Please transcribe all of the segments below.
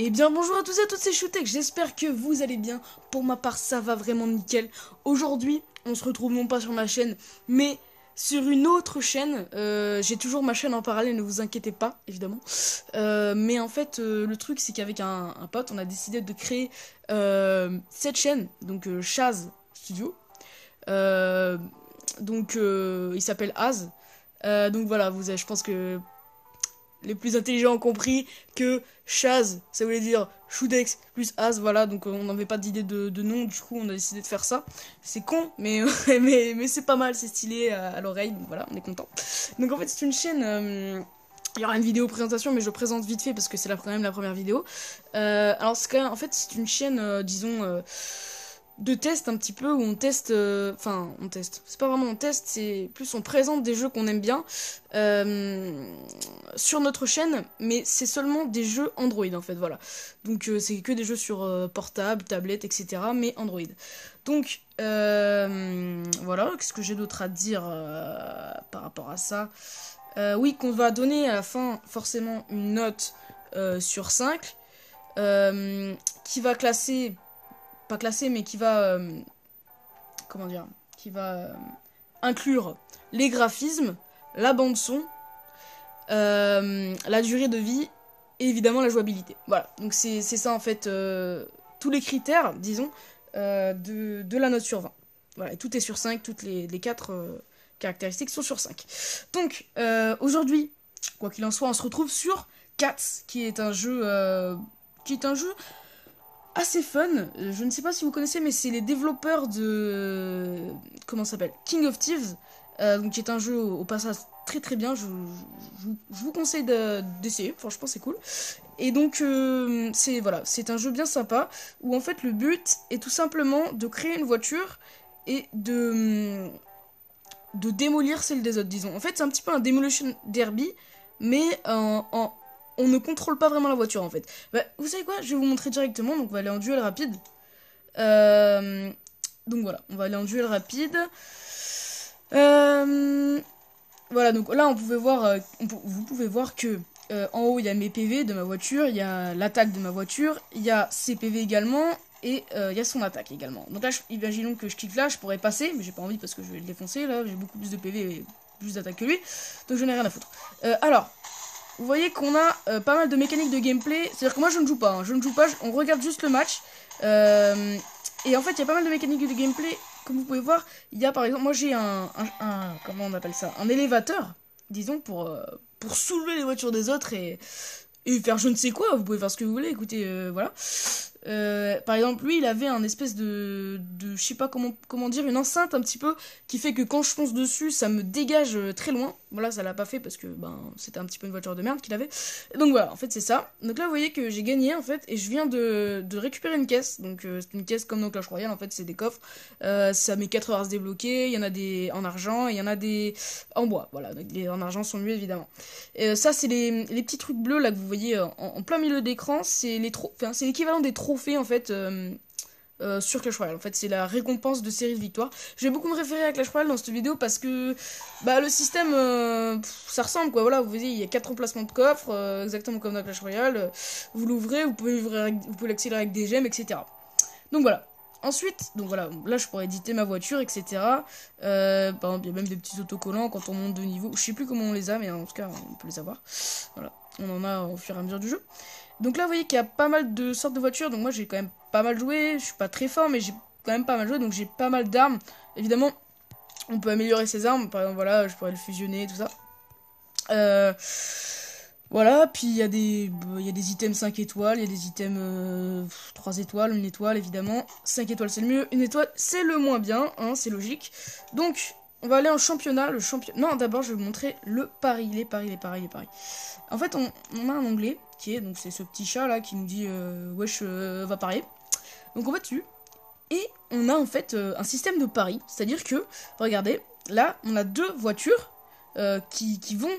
Eh bien bonjour à tous et à toutes, c'est Shootek, j'espère que vous allez bien. Pour ma part ça va vraiment nickel. Aujourd'hui on se retrouve non pas sur ma chaîne mais sur une autre chaîne. J'ai toujours ma chaîne en parallèle, ne vous inquiétez pas évidemment. Mais en fait le truc c'est qu'avec un pote on a décidé de créer cette chaîne, donc Chaz Studio. Il s'appelle Az. Donc voilà, je pense que les plus intelligents ont compris que Chaz, ça voulait dire Shootex plus Az, voilà, donc on n'avait pas d'idée de nom, du coup on a décidé de faire ça. C'est con, mais, mais c'est pas mal, c'est stylé à l'oreille, donc voilà, on est content. Donc en fait c'est une chaîne, il y aura une vidéo présentation, mais je le présente vite fait parce que c'est quand même la première vidéo. Alors c'est quand même, en fait c'est une chaîne, disons... de test un petit peu où on teste, enfin on teste, c'est pas vraiment on teste, c'est plus on présente des jeux qu'on aime bien sur notre chaîne, mais c'est seulement des jeux Android en fait, voilà. Donc c'est que des jeux sur portable, tablette, etc. mais Android. Donc voilà, qu'est-ce que j'ai d'autre à dire par rapport à ça. Oui, qu'on va donner à la fin forcément une note sur 5 qui va classer, pas classé, mais qui va, comment dire, qui va inclure les graphismes, la bande son, la durée de vie et évidemment la jouabilité. Voilà, donc c'est ça en fait, tous les critères, disons, de la note sur 20. Voilà, et tout est sur 5, toutes les 4 caractéristiques sont sur 5. Donc aujourd'hui, quoi qu'il en soit, on se retrouve sur Cats, qui est un jeu assez fun. Je ne sais pas si vous connaissez, mais c'est les développeurs de... Comment ça s'appelle, King of Thieves, donc qui est un jeu au passage très très bien. Je vous conseille d'essayer, franchement c'est cool. Et donc c'est un jeu bien sympa, où en fait le but est tout simplement de créer une voiture et de démolir celle des autres, disons. En fait c'est un petit peu un Demolition Derby, mais on ne contrôle pas vraiment la voiture en fait. Bah, vous savez quoi, je vais vous montrer directement, donc on va aller en duel rapide. Donc voilà, on va aller en duel rapide. Voilà, donc là on pouvait voir, vous pouvez voir que en haut il y a mes PV de ma voiture, il y a l'attaque de ma voiture, il y a ses PV également, et il y a son attaque également. Donc là, imaginons que je clique là, je pourrais passer, mais j'ai pas envie parce que je vais le défoncer, là j'ai beaucoup plus de PV et plus d'attaque que lui, donc je n'ai rien à foutre. Alors, vous voyez qu'on a pas mal de mécaniques de gameplay. C'est-à-dire que moi je ne joue pas, hein. Je ne joue pas, on regarde juste le match. Et en fait il y a pas mal de mécaniques de gameplay. Comme vous pouvez voir, il y a par exemple, moi j'ai comment on appelle ça, un élévateur, disons, pour soulever les voitures des autres et faire je ne sais quoi. Vous pouvez faire ce que vous voulez, écoutez, voilà. Par exemple, lui, il avait un espèce je sais pas comment dire, une enceinte un petit peu qui fait que quand je fonce dessus, ça me dégage très loin. Voilà, ça l'a pas fait parce que c'était un petit peu une voiture de merde qu'il avait. Et donc voilà, en fait c'est ça. Donc là, vous voyez que j'ai gagné en fait et je viens de récupérer une caisse. Donc c'est une caisse comme dans Clash Royale, en fait c'est des coffres. Ça met 4 heures à se débloquer. Il y en a des en argent et il y en a des en bois. Voilà, donc les en argent sont mieux évidemment. Ça c'est les petits trucs bleus là que vous voyez en plein milieu d'écran. C'est c'est l'équivalent des trophées en fait. Sur Clash Royale. En fait, c'est la récompense de série de victoires. Je vais beaucoup me référer à Clash Royale dans cette vidéo parce que le système, ça ressemble quoi. Voilà, vous voyez, il y a 4 emplacements de coffres, exactement comme dans Clash Royale. Vous l'ouvrez, vous pouvez l'accélérer avec des gemmes, etc. Donc voilà. Ensuite, donc voilà, là je pourrais éditer ma voiture, etc. Par exemple, il y a même des petits autocollants quand on monte de niveau. Je sais plus comment on les a, mais en tout cas, on peut les avoir. Voilà, on en a au fur et à mesure du jeu. Donc là, vous voyez qu'il y a pas mal de sortes de voitures. Donc moi, j'ai quand même pas mal joué. Je suis pas très fort, mais j'ai quand même pas mal joué. Donc j'ai pas mal d'armes. Évidemment, on peut améliorer ses armes. Par exemple, voilà, je pourrais le fusionner, tout ça. Voilà, puis il y a des items 5 étoiles, il y a des items 3 étoiles, 1 étoile évidemment. 5 étoiles c'est le mieux, 1 étoile c'est le moins bien, hein, c'est logique. Donc, on va aller en championnat, Non, d'abord je vais vous montrer le pari, les paris. En fait, on a un onglet qui est, donc c'est ce petit chat là qui nous dit wesh, va parier. Donc on va dessus, et on a en fait un système de paris, c'est-à-dire que, regardez, là on a 2 voitures qui vont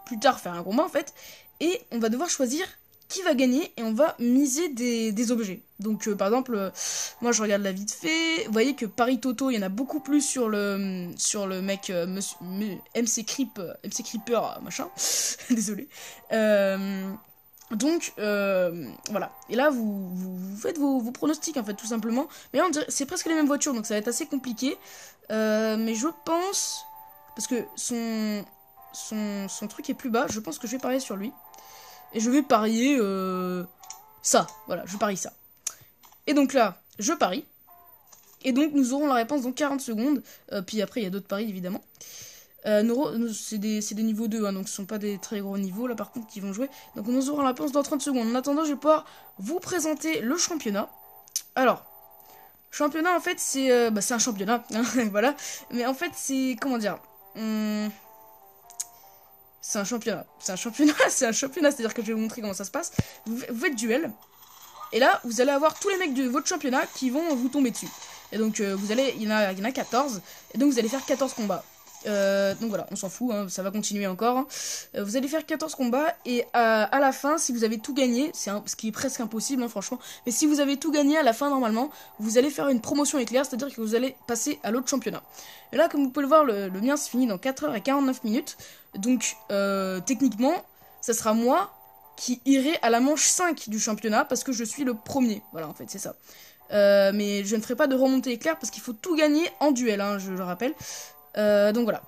plus tard faire un combat en fait, et on va devoir choisir qui va gagner et on va miser des objets. Donc par exemple, moi je regarde la vite fait, vous voyez que Paris Toto, il y en a beaucoup plus sur le mec MC Creeper, machin, désolé. Donc, voilà. Et là, vous faites vos pronostics, en fait, tout simplement. Mais là, c'est presque les mêmes voitures, donc ça va être assez compliqué. Mais je pense... Parce que son truc est plus bas, je pense que je vais parier sur lui. Et je vais parier... ça, voilà, je parie ça. Et donc là, je parie. Et donc, nous aurons la réponse dans 40 secondes. Puis après, il y a d'autres paris, évidemment. C'est des niveaux 2, hein, donc ce sont pas des très gros niveaux là par contre qui vont jouer. Donc nous aurons la réponse dans 30 secondes. En attendant, je vais pouvoir vous présenter le championnat. Alors, championnat en fait c'est un championnat, hein, voilà. Mais en fait c'est, comment dire, c'est un championnat. C'est un championnat, c'est-à-dire que je vais vous montrer comment ça se passe. Vous faites duel. Et là, vous allez avoir tous les mecs de votre championnat qui vont vous tomber dessus. Et donc, il y en a 14. Et donc, vous allez faire 14 combats. Donc voilà, on s'en fout, hein, ça va continuer encore. Hein. Vous allez faire 14 combats et à la fin, si vous avez tout gagné, ce qui est presque impossible, hein, franchement, mais si vous avez tout gagné à la fin, normalement, vous allez faire une promotion éclair, c'est-à-dire que vous allez passer à l'autre championnat. Et là, comme vous pouvez le voir, le mien se finit dans 4h49. Donc, techniquement, ça sera moi qui irai à la manche 5 du championnat parce que je suis le premier. Voilà, en fait, c'est ça. Mais je ne ferai pas de remontée éclair parce qu'il faut tout gagner en duel, hein, je le rappelle. Donc voilà.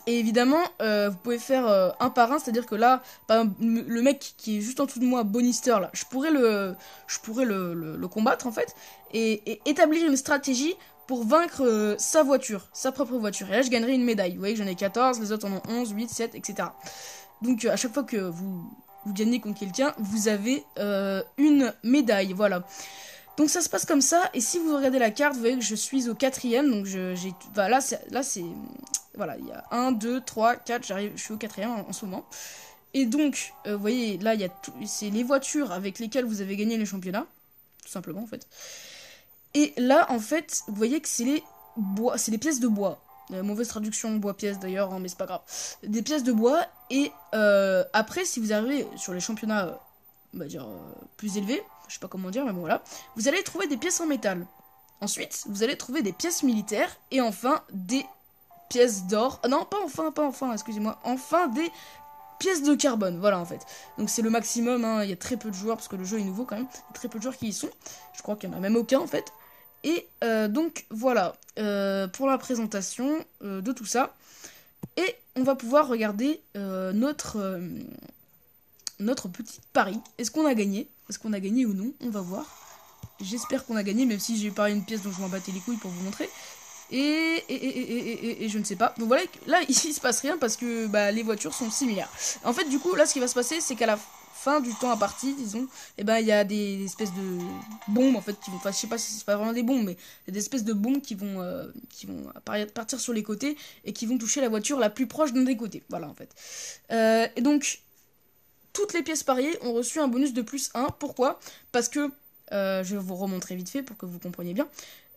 Et évidemment, vous pouvez faire un par un, c'est-à-dire que là, par exemple, le mec qui est juste en dessous de moi, Bonister, là, je pourrais le combattre en fait, et établir une stratégie pour vaincre sa voiture, sa propre voiture. Et là, je gagnerai une médaille. Vous voyez que j'en ai 14, les autres en ont 11, 8, 7, etc. Donc à chaque fois que vous gagnez contre quelqu'un, vous avez une médaille, voilà. Donc ça se passe comme ça, et si vous regardez la carte, vous voyez que je suis au 4ème, donc là c'est, voilà, il y a 1, 2, 3, 4, je suis au 4ème en ce moment. Et donc, vous voyez, là, c'est les voitures avec lesquelles vous avez gagné les championnats, tout simplement, en fait. Et là, en fait, vous voyez que c'est les pièces de bois. Mauvaise traduction, bois-pièces d'ailleurs, hein, mais c'est pas grave. Des pièces de bois, et après, si vous arrivez sur les championnats, on va dire, plus élevés, je sais pas comment dire, mais bon voilà, vous allez trouver des pièces en métal. Ensuite, vous allez trouver des pièces militaires, et enfin, des pièces d'or. Non, pas enfin, excusez-moi. Enfin, des pièces de carbone, voilà en fait. Donc c'est le maximum, hein. Il y a très peu de joueurs, parce que le jeu est nouveau quand même, il y a très peu de joueurs qui y sont. Je crois qu'il n'y en a même aucun en fait. Et donc voilà, pour la présentation de tout ça. Et on va pouvoir regarder notre petit pari. Est-ce qu'on a gagné? Est-ce qu'on a gagné ou non? On va voir. J'espère qu'on a gagné, même si j'ai parié une pièce dont je m'en battais les couilles pour vous montrer. Et je ne sais pas. Donc voilà, là, ici, il se passe rien parce que les voitures sont similaires. En fait, du coup, là, ce qui va se passer, c'est qu'à la fin du temps à partie, disons, il y a des espèces de bombes, en fait, qui vont... Enfin, je sais pas si c'est pas vraiment des bombes, mais il y a des espèces de bombes qui vont partir sur les côtés et qui vont toucher la voiture la plus proche d'un des côtés. Voilà, en fait. Et donc, toutes les pièces pariées ont reçu un bonus de plus 1. Pourquoi? Parce que, je vais vous remontrer vite fait pour que vous compreniez bien.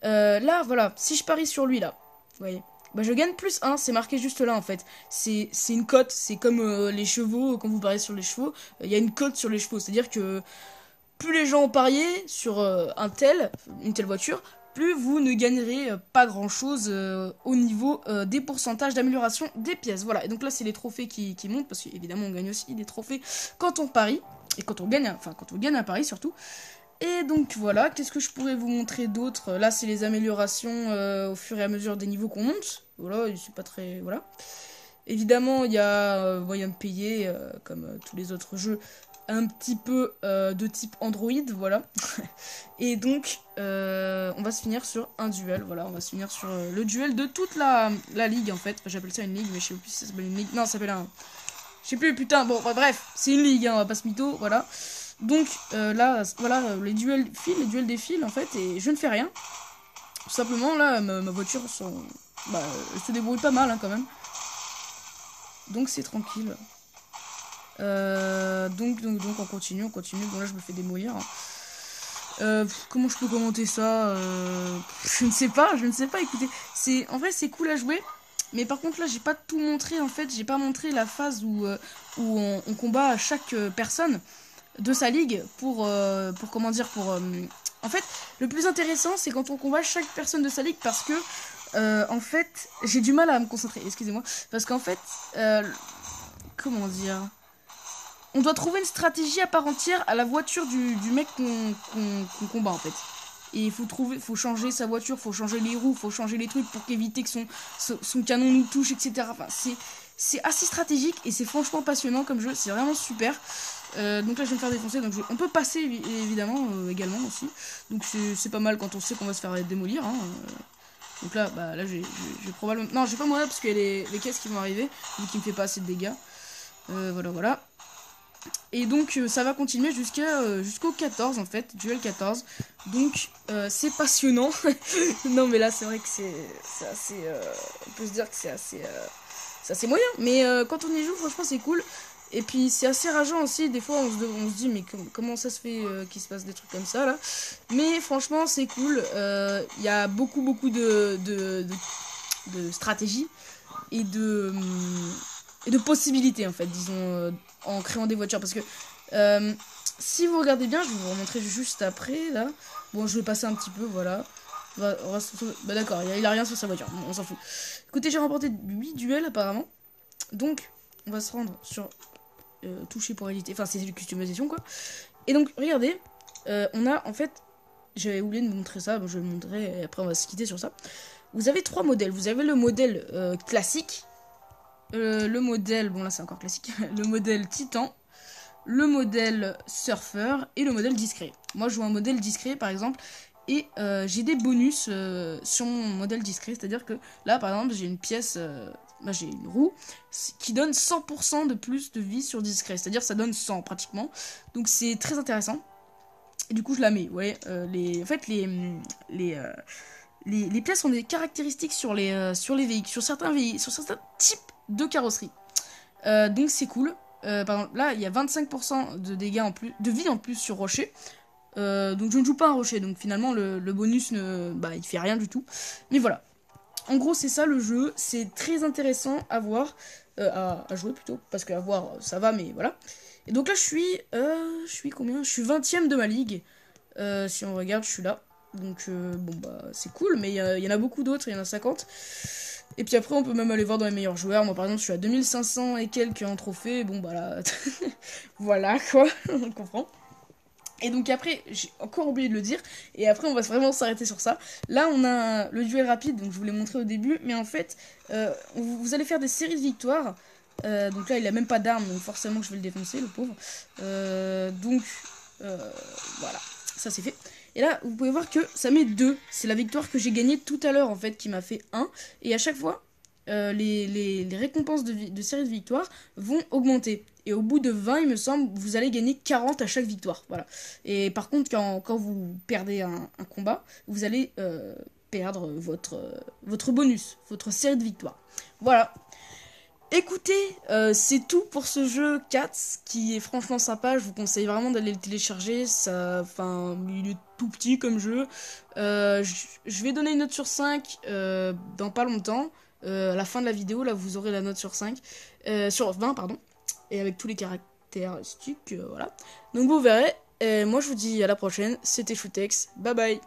Là, voilà, si je parie sur lui, là, vous voyez, je gagne plus 1, c'est marqué juste là, en fait. C'est une cote, c'est comme les chevaux, quand vous pariez sur les chevaux, il y a une cote sur les chevaux, c'est-à-dire que plus les gens ont parié sur une telle voiture, plus vous ne gagnerez pas grand-chose au niveau des pourcentages d'amélioration des pièces. Voilà, et donc là, c'est les trophées qui montent, parce qu'évidemment, on gagne aussi des trophées quand on parie, et quand on gagne un pari, surtout. Et donc voilà, qu'est-ce que je pourrais vous montrer d'autre? Là, c'est les améliorations au fur et à mesure des niveaux qu'on monte. Voilà, c'est pas très... Voilà. Évidemment, il y a moyen de payer, comme tous les autres jeux, un petit peu de type Android, voilà. Et donc, on va se finir sur un duel, voilà. On va se finir sur le duel de toute la ligue, en fait. Enfin, j'appelle ça une ligue, mais je sais plus si ça s'appelle une ligue. Non, ça s'appelle un... Je sais plus, putain, bon, bref, c'est une ligue, hein, on va pas se mytho, voilà. Donc là, voilà, les duels défilent en fait, et je ne fais rien. Tout simplement, là, ma voiture, elle se débrouille pas mal hein, quand même. Donc c'est tranquille. Donc on continue. Bon là, je me fais démolir. Hein. Comment je peux commenter ça je ne sais pas, écoutez. En vrai, c'est cool à jouer. Mais par contre, là, j'ai pas tout montré, en fait. J'ai pas montré la phase où on combat chaque personne de sa ligue pour comment dire, en fait, le plus intéressant, c'est quand on combat chaque personne de sa ligue parce que, en fait, j'ai du mal à me concentrer, excusez-moi. Parce qu'en fait, comment dire... on doit trouver une stratégie à part entière à la voiture du mec qu'on combat en fait. Et il faut changer sa voiture, faut changer les roues, faut changer les trucs pour qu'éviter que son canon nous touche, etc. Enfin, c'est assez stratégique et c'est franchement passionnant comme jeu, c'est vraiment super. Donc là je vais me faire défoncer, donc on peut passer évidemment également aussi. Donc c'est pas mal quand on sait qu'on va se faire démolir. Hein. Donc là, bah là j'ai probablement... Non, j'ai pas mourir parce qu'il y a les caisses qui vont arriver, vu qu'il me fait pas assez de dégâts. Voilà. Et donc ça va continuer jusqu'au 14 en fait, duel 14. Donc c'est passionnant. Non mais là c'est vrai que c'est assez... on peut se dire que c'est assez moyen. Mais quand on y joue franchement c'est cool. Et puis c'est assez rageant aussi, des fois on se dit mais comment ça se fait qu'il se passe des trucs comme ça là. Mais franchement c'est cool, y a beaucoup de stratégie et de possibilités en fait, disons, en créant des voitures. Parce que si vous regardez bien, je vais vous remontrer juste après là. Bon je vais passer un petit peu, voilà. Bah d'accord, il a rien sur sa voiture, bon, on s'en fout. Écoutez, j'ai remporté 8 duels apparemment. Donc on va se rendre sur... toucher pour éditer, enfin c'est une customisation quoi. Et donc regardez, on a en fait, j'avais oublié de vous montrer ça, bon, je vais vous montrer et après on va se quitter sur ça. Vous avez 3 modèles, vous avez le modèle classique, le modèle, bon là c'est encore classique, le modèle titan, le modèle surfeur et le modèle discret. Moi je joue un modèle discret par exemple. Et j'ai des bonus sur mon modèle discret, c'est-à-dire que là par exemple j'ai une pièce, j'ai une roue qui donne 100% de plus de vie sur discret, c'est-à-dire ça donne 100 pratiquement, donc c'est très intéressant. Et du coup je la mets, ouais, en fait les pièces ont des caractéristiques sur les véhicules, sur certains types de carrosserie, donc c'est cool. Par exemple là il y a 25% de dégâts en plus, de vie en plus sur rocher. Donc je ne joue pas un rocher, donc finalement le bonus il fait rien du tout. Mais voilà, en gros c'est ça le jeu, c'est très intéressant à voir, à jouer plutôt, parce qu'à voir ça va, mais voilà. Et donc là je suis combien? Je suis 20ème de ma ligue, si on regarde je suis là. Donc bon bah c'est cool, mais il y en a beaucoup d'autres, il y en a 50. Et puis après on peut même aller voir dans les meilleurs joueurs. Moi par exemple je suis à 2500 et quelques en trophée, bon bah là voilà quoi, on comprend. Et donc après, j'ai encore oublié de le dire, et après on va vraiment s'arrêter sur ça. Là on a le duel rapide, donc je vous l'ai montré au début, mais en fait, vous allez faire des séries de victoires. Donc là il a même pas d'arme, donc forcément que je vais le défoncer, le pauvre. Voilà, ça c'est fait. Et là vous pouvez voir que ça met 2, c'est la victoire que j'ai gagnée tout à l'heure en fait, qui m'a fait 1. Et à chaque fois, les récompenses de série de victoires vont augmenter. Et au bout de 20, il me semble, vous allez gagner 40 à chaque victoire. Voilà. Et par contre, quand vous perdez un combat, vous allez perdre votre bonus, votre série de victoires. Voilà. Écoutez, c'est tout pour ce jeu Cats, qui est franchement sympa. Je vous conseille vraiment d'aller le télécharger. Il est tout petit comme jeu. Je vais donner une note sur 5 dans pas longtemps. À la fin de la vidéo, là, vous aurez la note sur 5. Sur 20, pardon. Et avec tous les caractéristiques, voilà. Donc vous verrez. Et moi, je vous dis à la prochaine. C'était Shootex. Bye bye.